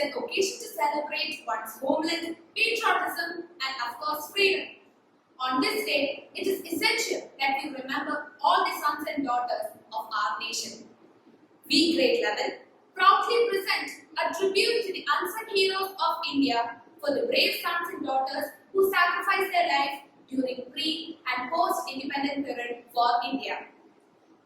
an occasion to celebrate one's homeland, patriotism, and of course freedom. On this day, it is essential that we remember all the sons and daughters of our nation. We, Grade 11, proudly present a tribute to the unsung heroes of India for the brave sons and daughters who sacrificed their life during pre- and post-independent period for India.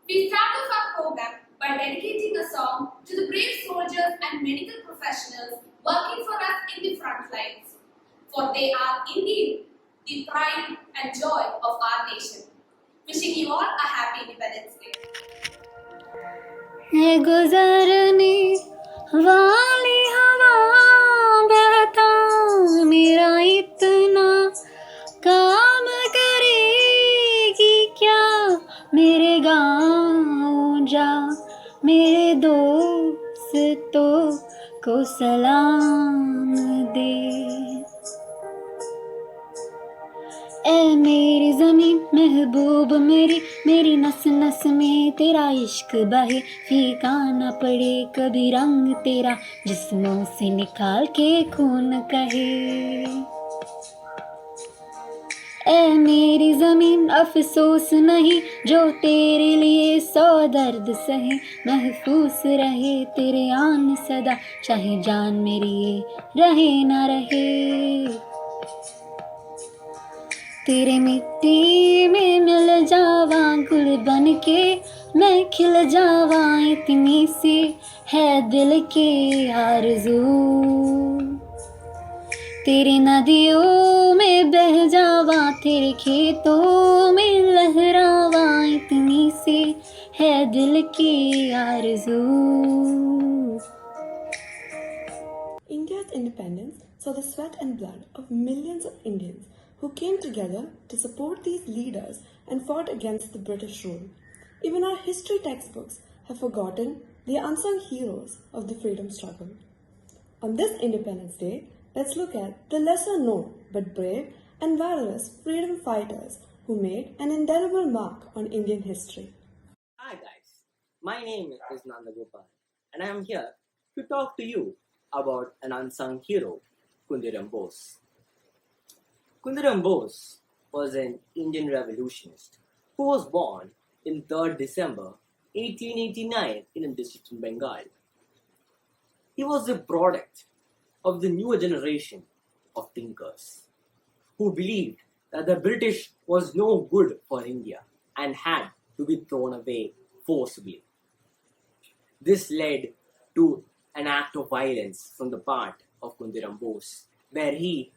We start off our program by dedicating a song to the brave soldiers and medical professionals working for us in the front lines, for they are indeed the pride and joy of our nation. Wishing you all a happy Independence Day. है गुजरने वाली हवा बहता मेरा इतना काम करेगी क्या मेरे गाँव जा मेरे दोस्तों को सलाम दे ऐ मेरी ज़मीन महबूब मेरी नस नस में तेरा इश्क बहे फीका न पड़े कभी रंग तेरा जिस्मों से निकाल के खून कहे ऐ मेरी ज़मीन अफसोस नहीं जो तेरे लिए सौ दर्द सहे महफूस रहे तेरे आन सदा चाहे जान मेरी ये रहे ना रहे तेरे मिट्टी में मिल जावा गुल बन के मैं खिल जावा इतनी सी है दिल की आरज़ू तेरी नदियों में बह जावा तेरे खेतों में लहरावा इतनी सी है दिल की आरज़ू India's independence saw the sweat and blood of millions of Indians who came together to support these leaders and fought against the British rule. Even our history textbooks have forgotten the unsung heroes of the freedom struggle. On this Independence Day, let's look at the lesser known but brave and valorous freedom fighters who made an indelible mark on Indian history. Hi guys, my name is Nanda Gopal and I am here to talk to you about an unsung hero, Khundiram Bose. Khundiram Bose was an Indian revolutionist who was born in 3rd December 1889 in a district in Bengal. He was the product of the newer generation of thinkers who believed that the British was no good for India and had to be thrown away forcibly. This led to an act of violence from the part of Khundiram Bose, where he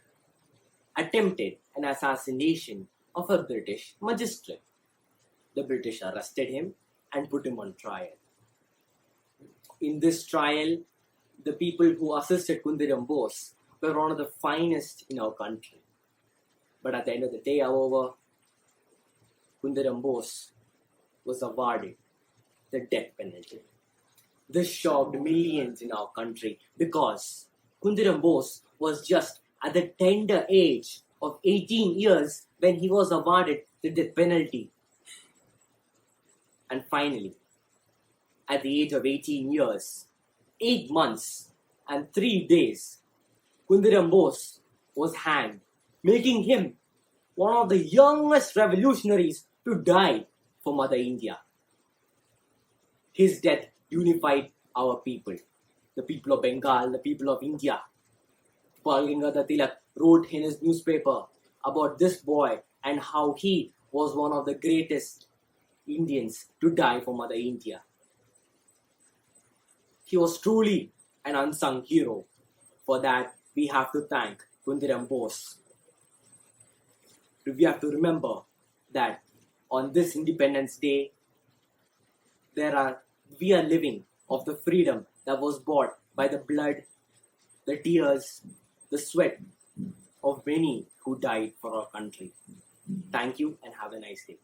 attempted an assassination of a British magistrate. The British arrested him and put him on trial. In this trial, the people who assisted Khundiram Bose were one of the finest in our country. But at the end of the day, however, Khundiram Bose was awarded the death penalty. This shocked millions in our country because Khundiram Bose was just at the tender age of 18 years when he was awarded the death penalty. And finally, at the age of 18 years, 8 months and 3 days, Khundiram Bose was hanged, making him one of the youngest revolutionaries to die for Mother India. His death unified our people, the people of Bengal, the people of India. Bal Gangadhar Tilak wrote in his newspaper about this boy and how he was one of the greatest Indians to die for Mother India. He was truly an unsung hero. For that, we have to thank Khundiram Bose. We have to remember that on this Independence Day, we are living of the freedom that was bought by the blood, the tears, the sweat of many who died for our country. Thank you and have a nice day.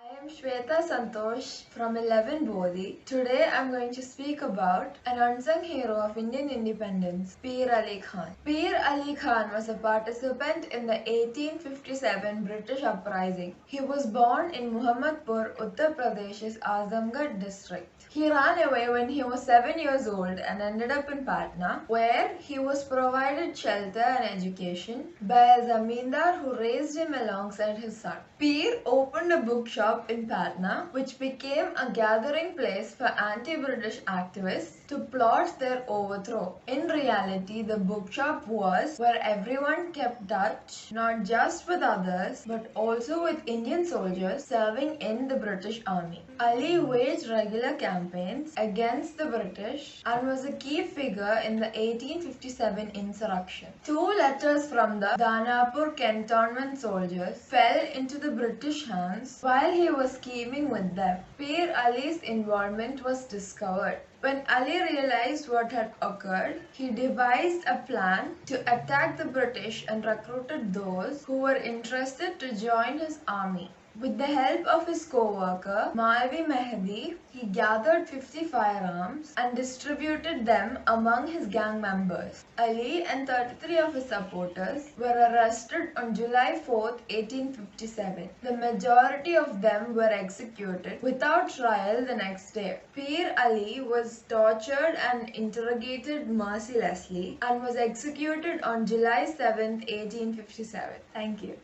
I am Shweta Santosh from 11 Bodhi. Today I am going to speak about an unsung hero of Indian independence, Peer Ali Khan. Peer Ali Khan was a participant in the 1857 British uprising. He was born in Muhammadpur, Uttar Pradesh's Azamgarh district. He ran away when he was 7 years old and ended up in Patna, where he was provided shelter and education by a zamindar who raised him alongside his son. Peer opened a bookshop in Patna, which became a gathering place for anti-British activists to plot their overthrow. In reality, the bookshop was where everyone kept touch, not just with others, but also with Indian soldiers serving in the British Army. Ali waged regular campaigns against the British and was a key figure in the 1857 insurrection. 2 letters from the Danapur cantonment soldiers fell into the British hands while he was scheming with them. Peer Ali's involvement was discovered. When Ali realized what had occurred, he devised a plan to attack the British and recruited those who were interested to join his army. With the help of his co-worker, Malvi Mehdi, he gathered 50 firearms and distributed them among his gang members. Ali and 33 of his supporters were arrested on July 4, 1857. The majority of them were executed without trial the next day. Peer Ali was tortured and interrogated mercilessly and was executed on July 7, 1857. Thank you.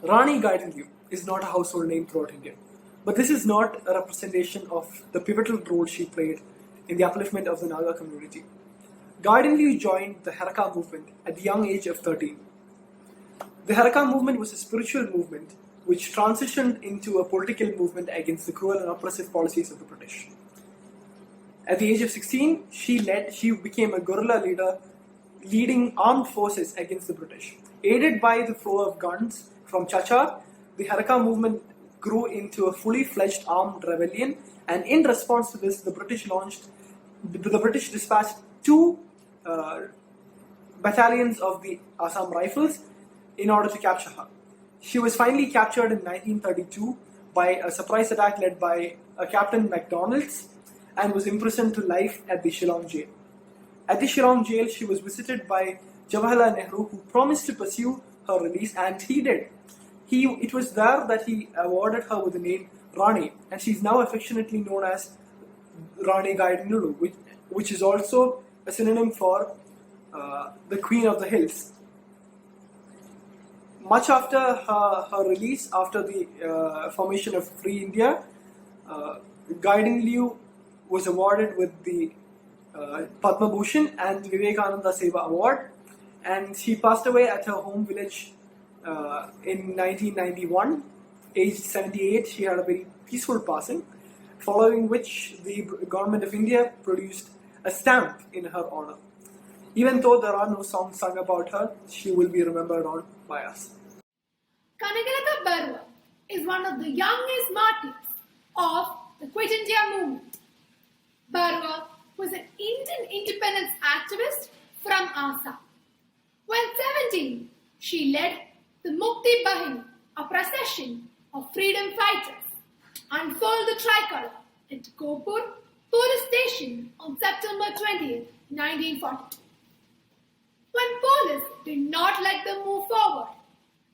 Rani Gaidinliu is not a household name throughout India, but this is not a representation of the pivotal role she played in the upliftment of the Naga community. Gaidinliu joined the Heraka movement at the young age of 13. The Heraka movement was a spiritual movement which transitioned into a political movement against the cruel and oppressive policies of the British. At the age of 16, she became a guerrilla leader leading armed forces against the British. Aided by the flow of guns from Chachar, the Heraka movement grew into a fully fledged armed rebellion, and in response to this, the British dispatched 2 battalions of the Assam Rifles in order to capture her. She was finally captured in 1932 by a surprise attack led by a Captain MacDonald's and was imprisoned to life at the Shillong jail. At the Shillong jail, she was visited by Jawaharlal Nehru, who promised to pursue her release, and he did. It was there that he awarded her with the name Rani, and she is now affectionately known as Rani Gaidinliu, which is also a synonym for the Queen of the Hills. Much after her release, after the formation of Free India, Gaidinliu was awarded with the Padma Bhushan and Vivekananda Seva Award, and she passed away at her home village in 1991. Aged 78, she had a very peaceful passing, following which the government of India produced a stamp in her honor. Even though there are no songs sung about her, she will be remembered on by us. Kanagalata Barua is one of the youngest martyrs of the Quit India movement. Barua was an Indian independence activist from Assam. When 17, she led the Mukti Bahini, a procession of freedom fighters, unfurled the tricolour at Gopur police station on September 20th, 1942. When police did not let them move forward,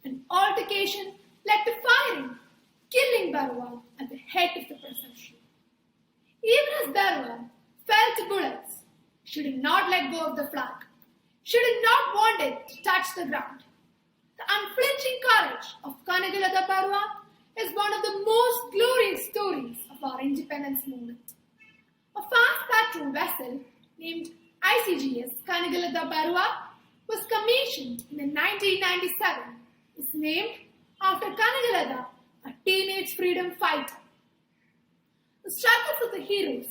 an altercation led to firing, killing Barua at the head of the procession. Even as Barua fell to bullets, she did not let go of the flag. She did not want it to touch the ground. The unflinching courage of Kanagalata Barua is one of the most glorious stories of our independence movement. A fast patrol vessel named ICGS Kanagalata Barua was commissioned in 1997. It's named after Kanagalata, a teenage freedom fighter. The struggles of the heroes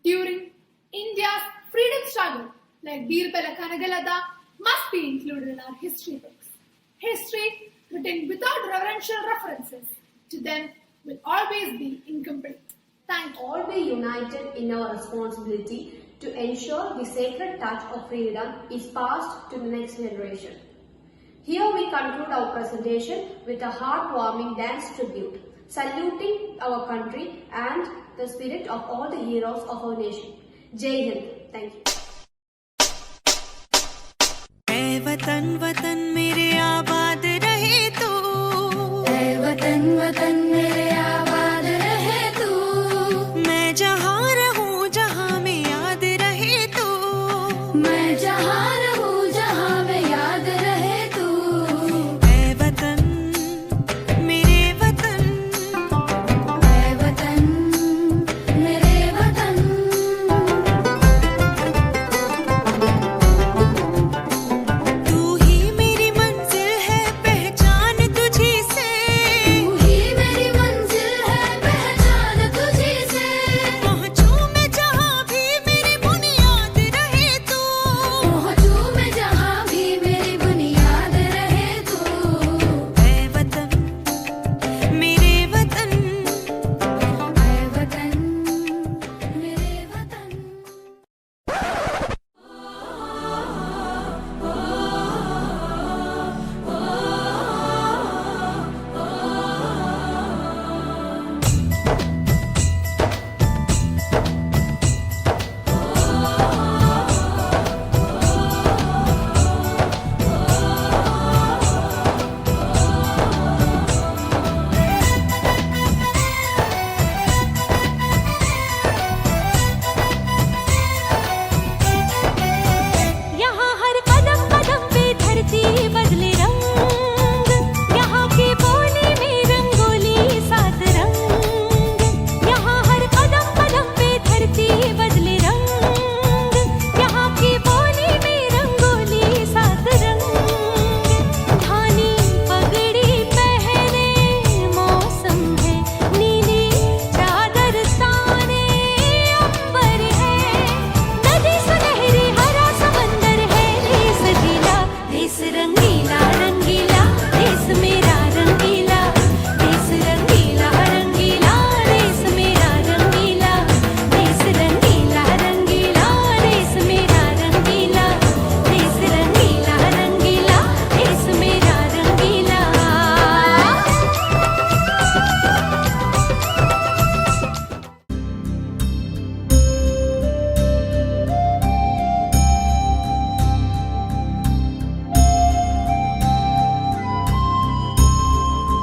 during India's freedom struggle, like Birbala Kanagalata, must be included in our history books. History written without reverential references to them will always be incomplete. Thank you. All be united in our responsibility to ensure the sacred touch of freedom is passed to the next generation. Here we conclude our presentation with a heartwarming dance tribute. saluting our country and the spirit of all the heroes of our nation. Jai Hind. Thank you. ऐ वतन